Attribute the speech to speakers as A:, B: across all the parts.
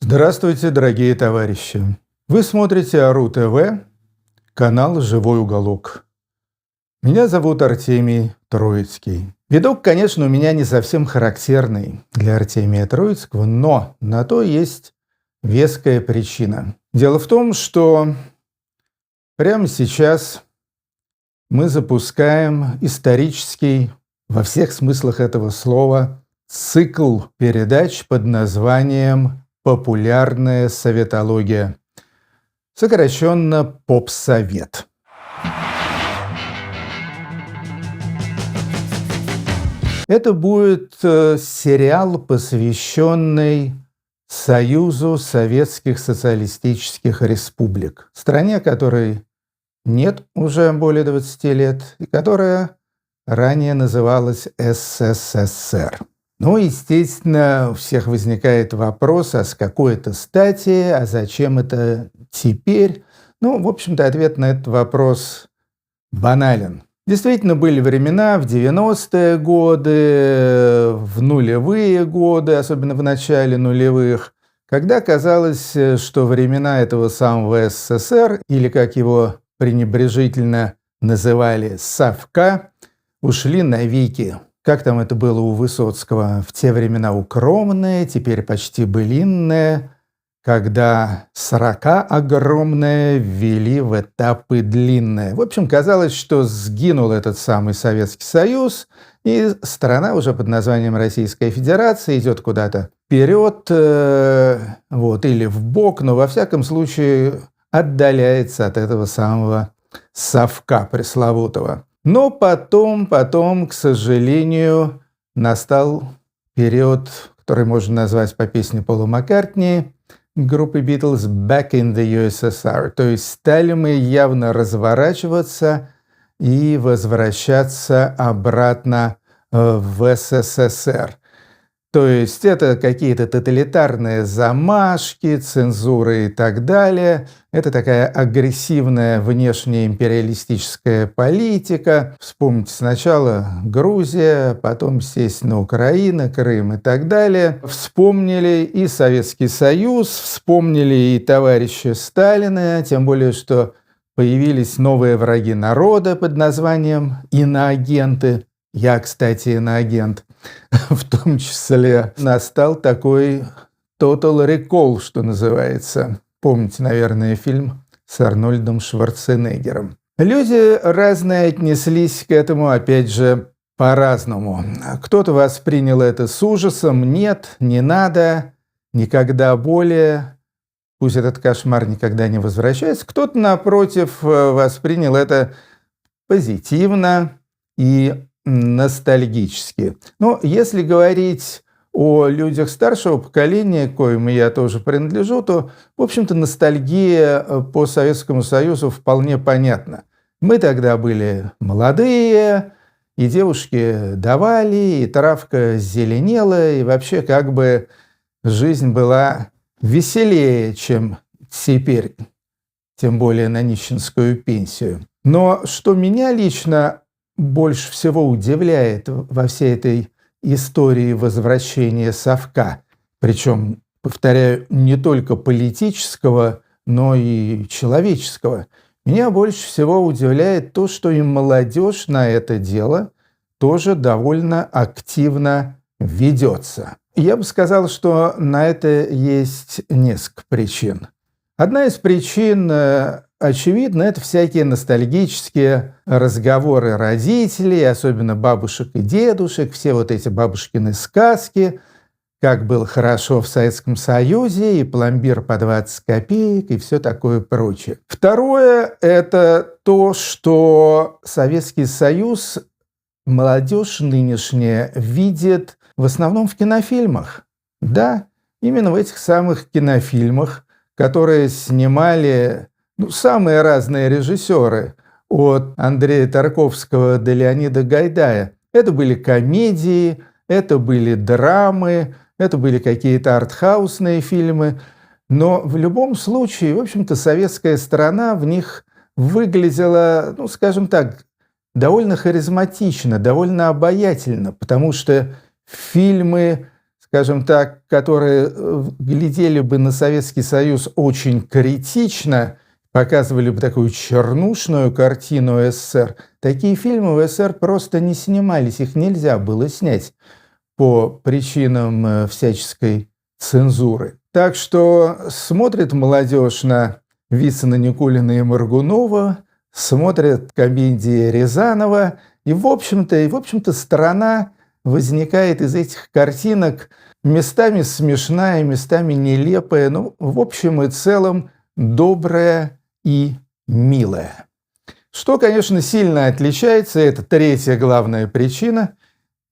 A: Здравствуйте, дорогие товарищи! Вы смотрите АРУ-ТВ, канал «Живой уголок». Меня зовут Артемий Троицкий. Видок, конечно, у меня не совсем характерный для Артемия Троицкого, но на то есть веская причина. Дело в том, что прямо сейчас мы запускаем исторический, во всех смыслах этого слова, цикл передач под названием «Популярная советология», сокращенно «Попсовет». Это будет сериал, посвященный Союзу Советских Социалистических Республик, стране, которой нет уже более 20 лет, и которая ранее называлась СССР. Ну, естественно, у всех возникает вопрос, а с какой это стати, а зачем это теперь? Ну, в общем-то, ответ на этот вопрос банален. Действительно, были времена в 90-е годы, в нулевые годы, особенно в начале нулевых, когда казалось, что времена этого самого СССР, или, как его пренебрежительно называли, Совка, ушли навеки. Как там это было у Высоцкого? В те времена укромные, теперь почти былинные, когда срока огромные ввели в этапы длинные. В общем, казалось, что сгинул этот самый Советский Союз, и страна уже под названием Российская Федерация идет куда-то вперед, или вбок, но во всяком случае отдаляется от этого самого совка пресловутого. Но потом, к сожалению, настал период, который можно назвать по песне Пола Маккартни, группы Beatles «Back in the USSR». То есть стали мы явно разворачиваться и возвращаться обратно в СССР. То есть это какие-то тоталитарные замашки, цензуры и так далее. Это такая агрессивная внешняя империалистическая политика. Вспомните сначала Грузия, потом, естественно, Украина, Крым и так далее. Вспомнили и Советский Союз, вспомнили и товарища Сталина, тем более, что появились новые враги народа под названием иноагенты. Я, кстати, иноагент. В том числе настал такой Total Recall, что называется. Помните, наверное, фильм с Арнольдом Шварценеггером. Люди разные отнеслись к этому, опять же, по-разному. Кто-то воспринял это с ужасом. Нет, не надо, никогда более. Пусть этот кошмар никогда не возвращается. Кто-то, напротив, воспринял это позитивно и ностальгически. Но если говорить о людях старшего поколения, к коим я тоже принадлежу, то, в общем-то, ностальгия по Советскому Союзу вполне понятна. Мы тогда были молодые, и девушки давали, и травка зеленела, и вообще как бы жизнь была веселее, чем теперь, тем более на нищенскую пенсию. Но что меня лично больше всего удивляет во всей этой истории возвращения совка, причем, повторяю, не только политического, но и человеческого, меня больше всего удивляет то, что и молодежь на это дело тоже довольно активно ведется. Я бы сказал, что на это есть несколько причин. Одна из причин, очевидно, это всякие ностальгические разговоры родителей, особенно бабушек и дедушек, все вот эти бабушкины сказки, как было хорошо в Советском Союзе, и пломбир по 20 копеек, и все такое прочее. Второе – это то, что Советский Союз молодежь нынешняя видит в основном в кинофильмах. Да, именно в этих самых кинофильмах, которые снимали самые разные режиссеры, от Андрея Тарковского до Леонида Гайдая. Это были комедии, это были драмы, это были какие-то артхаусные фильмы. Но в любом случае, в общем-то, советская сторона в них выглядела, скажем так, довольно харизматично, довольно обаятельно, потому что фильмы, скажем так, которые глядели бы на Советский Союз очень критично, показывали бы такую чернушную картину СССР, такие фильмы в СССР просто не снимались, их нельзя было снять по причинам всяческой цензуры. Так что смотрит молодежь на Вицина, Никулина и Моргунова, смотрят комедии Рязанова, и в общем-то страна возникает из этих картинок местами смешная, местами нелепая, ну, в общем и целом добрая и милая. Что, конечно, сильно отличается, это третья главная причина,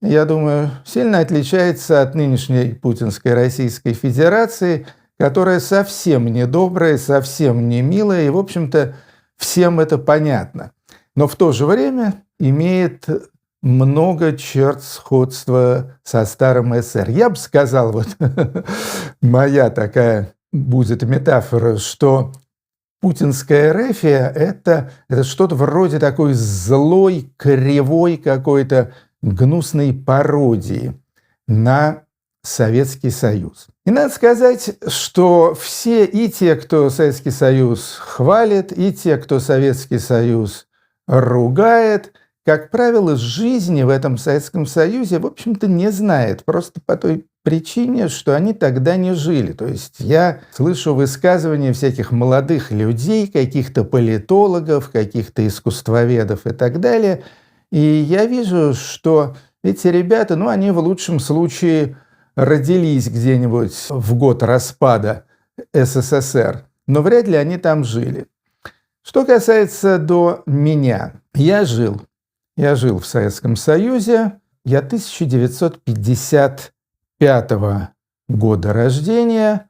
A: я думаю, сильно отличается от нынешней путинской Российской Федерации, которая совсем не добрая, совсем не милая, и, в общем-то, всем это понятно. Но в то же время имеет много черт сходства со старым СССР. Я бы сказал, вот моя такая будет метафора, что путинская рефия – это что-то вроде такой злой, кривой какой-то гнусной пародии на Советский Союз. И надо сказать, что все и те, кто Советский Союз хвалит, и те, кто Советский Союз ругает, как правило, жизни в этом Советском Союзе, в общем-то, не знает. Просто по той причине, что они тогда не жили. То есть я слышу высказывания всяких молодых людей, каких-то политологов, каких-то искусствоведов и так далее. И я вижу, что эти ребята, ну, они в лучшем случае родились где-нибудь в год распада СССР, но вряд ли они там жили. Что касается до меня, я жил в Советском Союзе, я 1955 года рождения,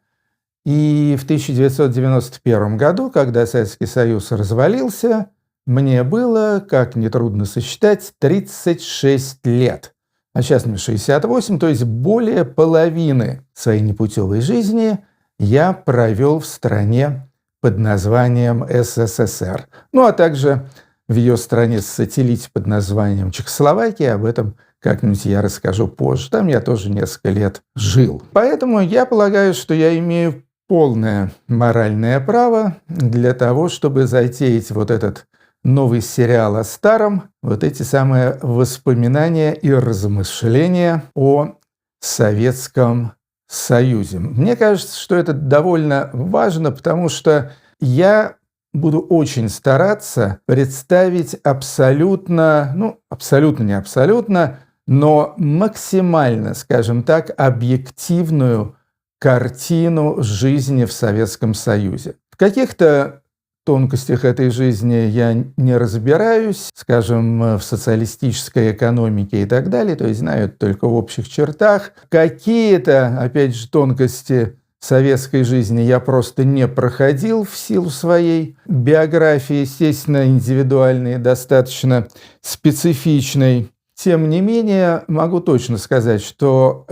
A: и в 1991 году, когда Советский Союз развалился, мне было, как нетрудно сосчитать, 36 лет. А сейчас мне 68, то есть более половины своей непутевой жизни я провел в стране под названием СССР. Ну, а также в ее стране-сателлите под названием Чехословакия. Об этом как-нибудь я расскажу позже. Там я тоже несколько лет жил. Поэтому я полагаю, что я имею полное моральное право для того, чтобы затеять вот этот новый сериал о старом, вот эти самые воспоминания и размышления о Советском Союзе. Мне кажется, что это довольно важно, потому что я буду очень стараться представить абсолютно не абсолютно, но максимально, скажем так, объективную картину жизни в Советском Союзе. В каких-то тонкостях этой жизни я не разбираюсь, скажем, в социалистической экономике и так далее, то есть знаю это только в общих чертах. Какие-то, опять же, тонкости советской жизни я просто не проходил в силу своей биографии, естественно, индивидуальной, достаточно специфичной. Тем не менее, могу точно сказать, что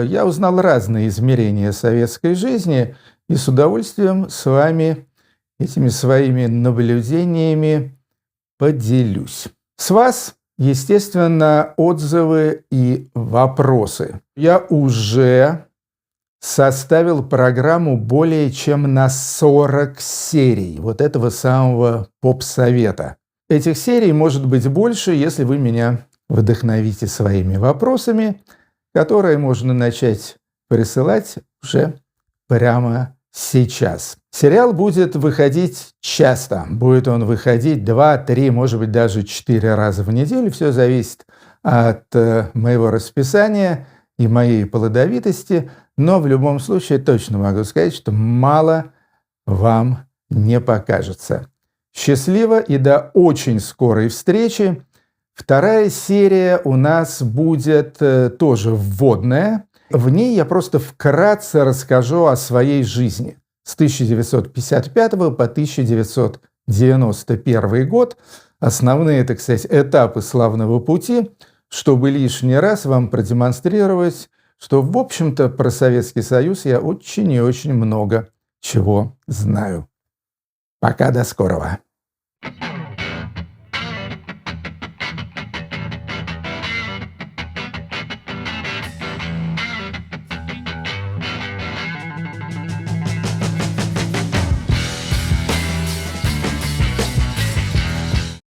A: я узнал разные измерения советской жизни и с удовольствием с вами этими своими наблюдениями поделюсь. С вас, естественно, отзывы и вопросы. Я уже составил программу более чем на 40 серий вот этого самого поп-совета. Этих серий может быть больше, если вы меня вдохновите своими вопросами, которые можно начать присылать уже прямо сейчас. Сериал будет выходить часто. Будет он выходить 2, 3, может быть, даже 4 раза в неделю. Все зависит от моего расписания и моей плодовитости. Но в любом случае точно могу сказать, что мало вам не покажется. Счастливо и до очень скорой встречи. Вторая серия у нас будет тоже вводная. В ней я просто вкратце расскажу о своей жизни с 1955 по 1991 год. Основные, так сказать, этапы славного пути, чтобы лишний раз вам продемонстрировать, что, в общем-то, про Советский Союз я очень и очень много чего знаю. Пока, до скорого.